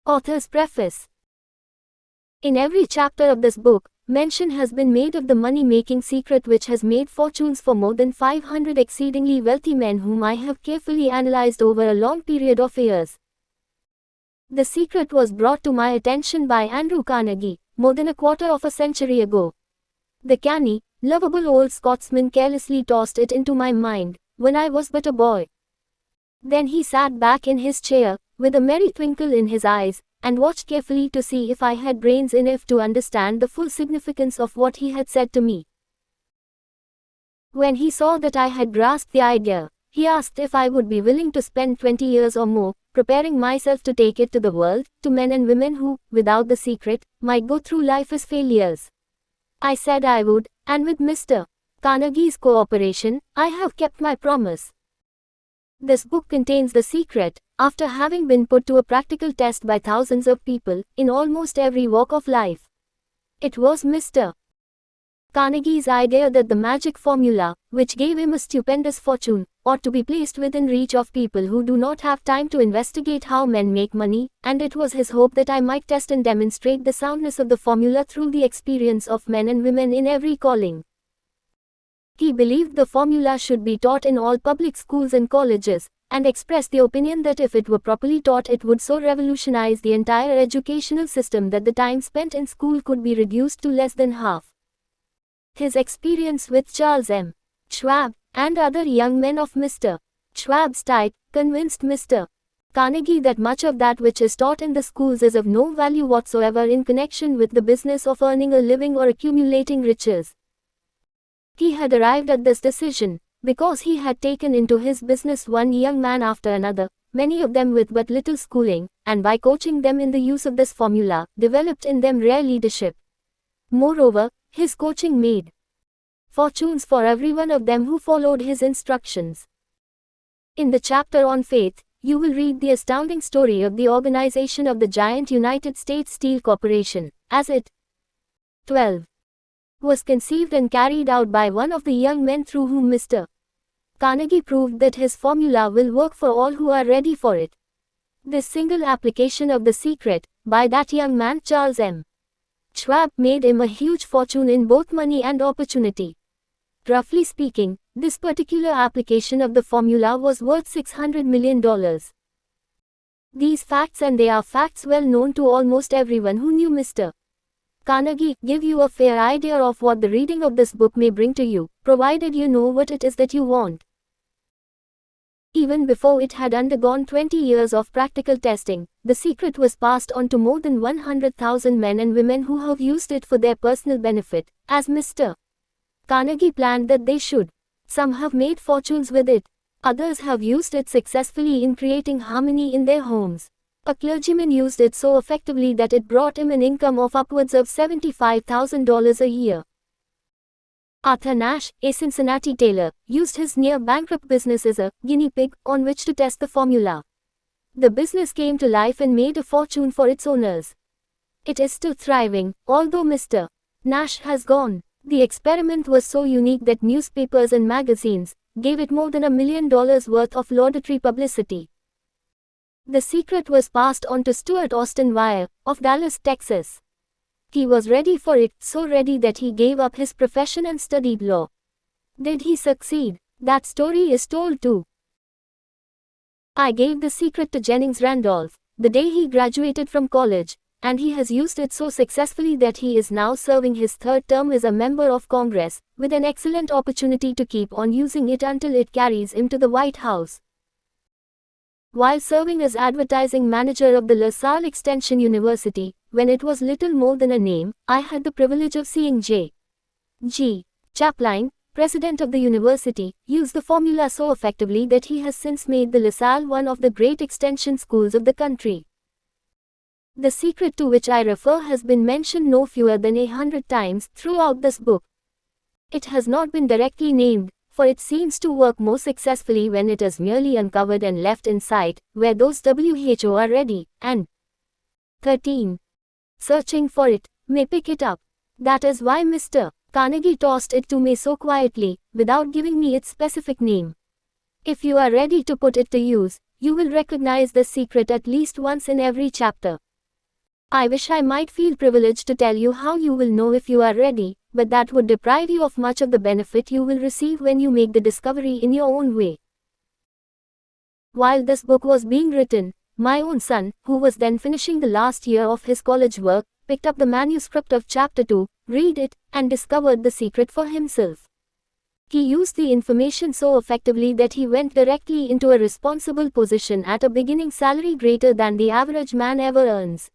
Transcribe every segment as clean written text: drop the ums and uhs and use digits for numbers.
Author's Preface. In every chapter of this book, mention has been made of the money-making secret which has made fortunes for more than 500 exceedingly wealthy men whom I have carefully analyzed over a long period of years. The secret was brought to my attention by Andrew Carnegie, more than a quarter of a century ago. The canny, lovable old Scotsman carelessly tossed it into my mind, when I was but a boy. Then he sat back in his chair, with a merry twinkle in his eyes, and watched carefully to see if I had brains enough to understand the full significance of what he had said to me. When he saw that I had grasped the idea, he asked if I would be willing to spend 20 years or more, preparing myself to take it to the world, to men and women who, without the secret, might go through life as failures. I said I would, and with Mr. Carnegie's cooperation, I have kept my promise. This book contains the secret, after having been put to a practical test by thousands of people, in almost every walk of life. It was Mr. Carnegie's idea that the magic formula, which gave him a stupendous fortune, ought to be placed within reach of people who do not have time to investigate how men make money, and it was his hope that I might test and demonstrate the soundness of the formula through the experience of men and women in every calling. He believed the formula should be taught in all public schools and colleges, and expressed the opinion that if it were properly taught it would so revolutionize the entire educational system that the time spent in school could be reduced to less than half. His experience with Charles M. Schwab, and other young men of Mr. Schwab's type, convinced Mr. Carnegie that much of that which is taught in the schools is of no value whatsoever in connection with the business of earning a living or accumulating riches. He had arrived at this decision, because he had taken into his business one young man after another, many of them with but little schooling, and by coaching them in the use of this formula, developed in them rare leadership. Moreover, his coaching made fortunes for every one of them who followed his instructions. In the chapter on faith, you will read the astounding story of the organization of the giant United States Steel Corporation, as it 12. was conceived and carried out by one of the young men through whom Mr. Carnegie proved that his formula will work for all who are ready for it. This single application of the secret, by that young man Charles M. Schwab, made him a huge fortune in both money and opportunity. Roughly speaking, this particular application of the formula was worth $600 million. These facts, and they are facts well known to almost everyone who knew Mr. Carnegie, give you a fair idea of what the reading of this book may bring to you, provided you know what it is that you want. Even before it had undergone 20 years of practical testing, the secret was passed on to more than 100,000 men and women who have used it for their personal benefit, as Mr. Carnegie planned that they should. Some have made fortunes with it. Others have used it successfully in creating harmony in their homes. A clergyman used it so effectively that it brought him an income of upwards of $75,000 a year. Arthur Nash, a Cincinnati tailor, used his near-bankrupt business as a guinea pig on which to test the formula. The business came to life and made a fortune for its owners. It is still thriving, although Mr. Nash has gone. The experiment was so unique that newspapers and magazines gave it more than $1 million worth of laudatory publicity. The secret was passed on to Stuart Austin Weir, of Dallas, Texas. He was ready for it, so ready that he gave up his profession and studied law. Did he succeed? That story is told too. I gave the secret to Jennings Randolph, the day he graduated from college, and he has used it so successfully that he is now serving his third term as a member of Congress, with an excellent opportunity to keep on using it until it carries him to the White House. While serving as advertising manager of the LaSalle Extension University, when it was little more than a name, I had the privilege of seeing J.G. Chaplin, president of the university, use the formula so effectively that he has since made the LaSalle one of the great extension schools of the country. The secret to which I refer has been mentioned no fewer than 100 times throughout this book. It has not been directly named, for it seems to work more successfully when it is merely uncovered and left in sight, where those WHO are ready, and 13. searching for it, may pick it up. That is why Mr. Carnegie tossed it to me so quietly, without giving me its specific name. If you are ready to put it to use, you will recognize the secret at least once in every chapter. I wish I might feel privileged to tell you how you will know if you are ready, but that would deprive you of much of the benefit you will receive when you make the discovery in your own way. While this book was being written, my own son, who was then finishing the last year of his college work, picked up the manuscript of chapter 2, read it, and discovered the secret for himself. He used the information so effectively that he went directly into a responsible position at a beginning salary greater than the average man ever earns.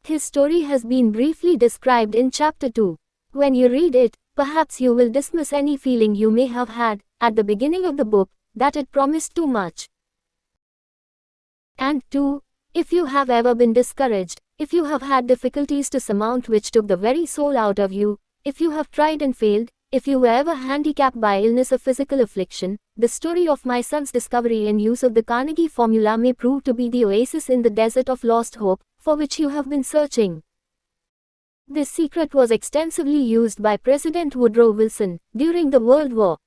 His story has been briefly described in chapter 2. When you read it, perhaps you will dismiss any feeling you may have had, at the beginning of the book, that it promised too much. And 2. If you have ever been discouraged, if you have had difficulties to surmount which took the very soul out of you, if you have tried and failed, if you were ever handicapped by illness or physical affliction, the story of my son's discovery and use of the Carnegie formula may prove to be the oasis in the desert of lost hope, for which you have been searching. This secret was extensively used by President Woodrow Wilson during the World War.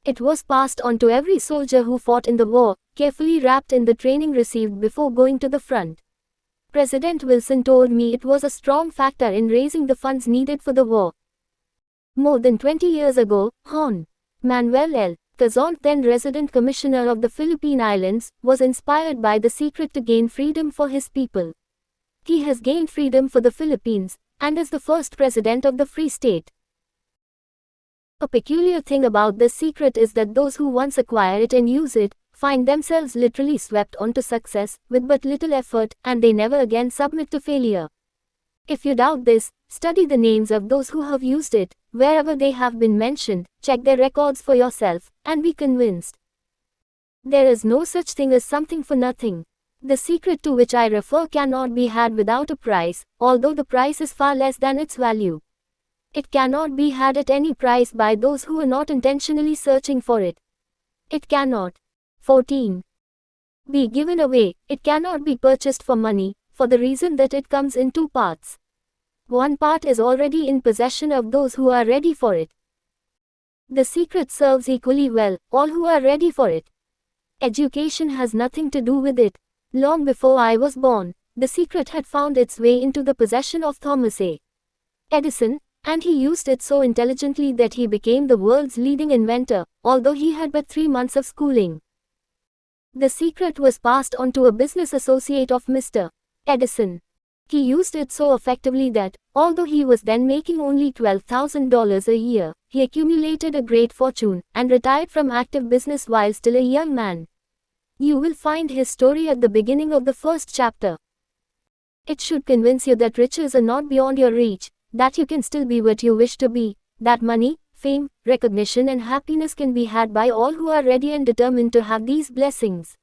It was passed on to every soldier who fought in the war, carefully wrapped in the training received before going to the front. President Wilson told me it was a strong factor in raising the funds needed for the war. More than 20 years ago, Hon. Manuel L. Quezon, then resident commissioner of the Philippine Islands, was inspired by the secret to gain freedom for his people. He has gained freedom for the Philippines, and is the first president of the Free State. A peculiar thing about this secret is that those who once acquire it and use it, find themselves literally swept onto success, with but little effort, and they never again submit to failure. If you doubt this, study the names of those who have used it, wherever they have been mentioned, check their records for yourself, and be convinced. There is no such thing as something for nothing. The secret to which I refer cannot be had without a price, although the price is far less than its value. It cannot be had at any price by those who are not intentionally searching for it. It cannot. 14. Be given away. It cannot be purchased for money, for the reason that it comes in two parts. One part is already in possession of those who are ready for it. The secret serves equally well all who are ready for it. Education has nothing to do with it. Long before I was born, the secret had found its way into the possession of Thomas A. Edison, and he used it so intelligently that he became the world's leading inventor, although he had but 3 months of schooling. The secret was passed on to a business associate of Mr. Edison. He used it so effectively that, although he was then making only $12,000 a year, he accumulated a great fortune, and retired from active business while still a young man. You will find his story at the beginning of the first chapter. It should convince you that riches are not beyond your reach, that you can still be what you wish to be, that money, fame, recognition and happiness can be had by all who are ready and determined to have these blessings.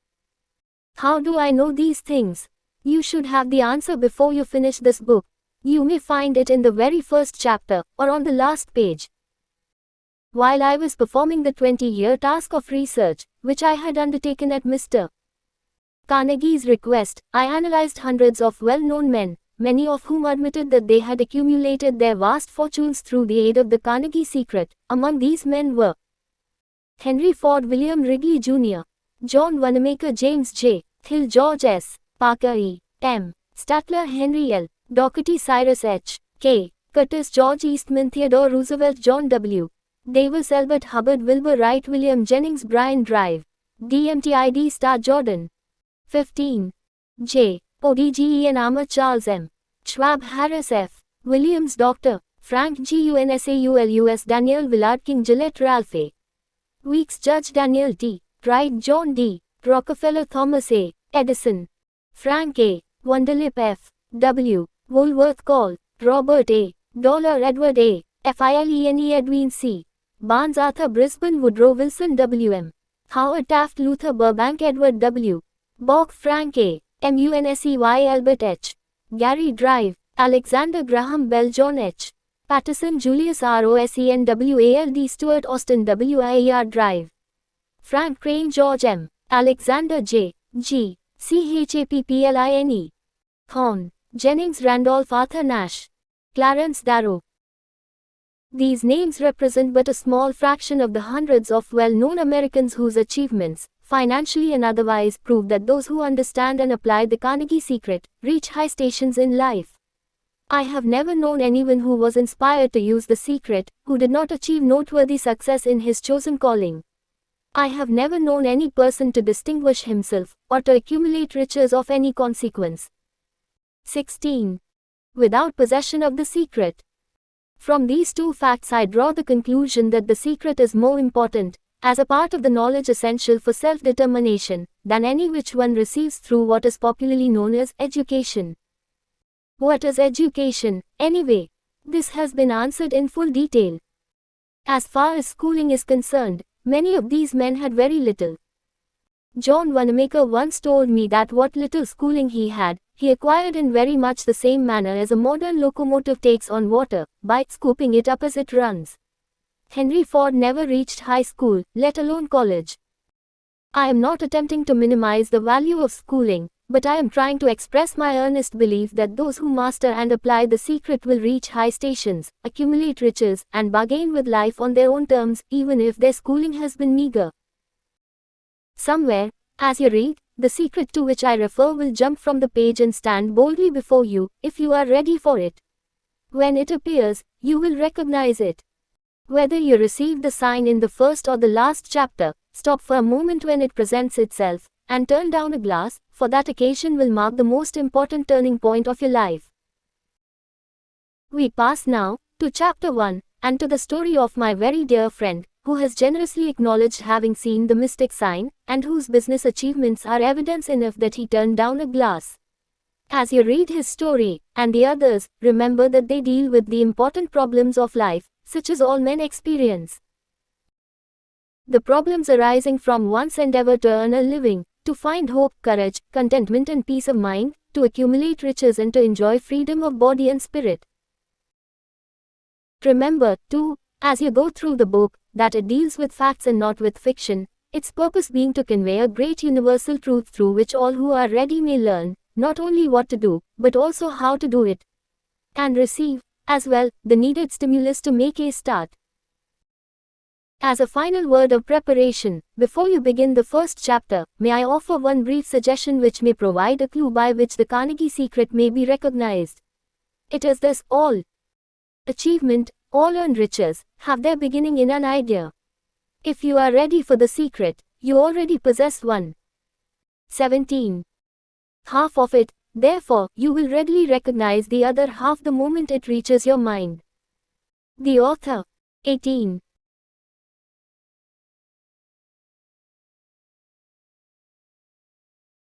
How do I know these things? You should have the answer before you finish this book. You may find it in the very first chapter, or on the last page. While I was performing the 20-year task of research, which I had undertaken at Mr. Carnegie's request, I analyzed hundreds of well-known men, many of whom admitted that they had accumulated their vast fortunes through the aid of the Carnegie secret. Among these men were Henry Ford, William Wrigley Jr., John Wanamaker, James J. Hill, George S. Parker, E. M. Statler, Henry L. Doherty, Cyrus H. K. Curtis, George Eastman, Theodore Roosevelt, John W. Davis, Albert Hubbard, Wilbur Wright, William Jennings, Brian Drive, DMTID Star Jordan. 15. J. ODGEN Armour, Charles M. Schwab, Harris F. Williams, Dr. Frank G. UNSAULUS, Daniel Willard King, Gillette, Ralph A. Weeks, Judge Daniel T. Wright, John D. Rockefeller, Thomas A. Edison, Frank A. Wunderlip, F. W. Woolworth, Call, Robert A. Dollar, Edward A. Filene, Edwin C. Barnes, Arthur Brisbane, Woodrow Wilson, W. M. Howard Taft, Luther Burbank, Edward W. Bok, Frank A. Munsey, Albert H. Gary Drive, Alexander Graham Bell, John H. Patterson, Julius Rosen, Wald Stewart, Austin Wier Drive, Frank Crane, George M. Alexander J. G. Chappline, Horn, Jennings, Randolph, Arthur Nash, Clarence Darrow. These names represent but a small fraction of the hundreds of well-known Americans whose achievements, financially and otherwise, prove that those who understand and apply the Carnegie secret reach high stations in life. I have never known anyone who was inspired to use the secret, who did not achieve noteworthy success in his chosen calling. I have never known any person to distinguish himself, or to accumulate riches of any consequence. 16. Without possession of the secret. From these two facts I draw the conclusion that the secret is more important, as a part of the knowledge essential for self-determination, than any which one receives through what is popularly known as education. What is education, anyway? This has been answered in full detail. As far as schooling is concerned, many of these men had very little. John Wanamaker once told me that what little schooling he had, he acquired in very much the same manner as a modern locomotive takes on water, by scooping it up as it runs. Henry Ford never reached high school, let alone college. I am not attempting to minimize the value of schooling, but I am trying to express my earnest belief that those who master and apply the secret will reach high stations, accumulate riches, and bargain with life on their own terms, even if their schooling has been meager. Somewhere, as you read, the secret to which I refer will jump from the page and stand boldly before you, if you are ready for it. When it appears, you will recognize it. Whether you receive the sign in the first or the last chapter, stop for a moment when it presents itself, and turn down a glass, for that occasion will mark the most important turning point of your life. We pass now to chapter 1, and to the story of my very dear friend, who has generously acknowledged having seen the mystic sign, and whose business achievements are evidence enough that he turned down a glass. As you read his story, and the others, remember that they deal with the important problems of life, such as all men experience. The problems arising from one's endeavor to earn a living, to find hope, courage, contentment and peace of mind, to accumulate riches and to enjoy freedom of body and spirit. Remember, too, as you go through the book, that it deals with facts and not with fiction, its purpose being to convey a great universal truth through which all who are ready may learn, not only what to do, but also how to do it. And receive, as well, the needed stimulus to make a start. As a final word of preparation, before you begin the first chapter, may I offer one brief suggestion which may provide a clue by which the Carnegie secret may be recognized. It is this: all achievement, all earned riches, have their beginning in an idea. If you are ready for the secret, you already possess one. 17. Half of it, therefore, you will readily recognize the other half the moment it reaches your mind. The author. 18.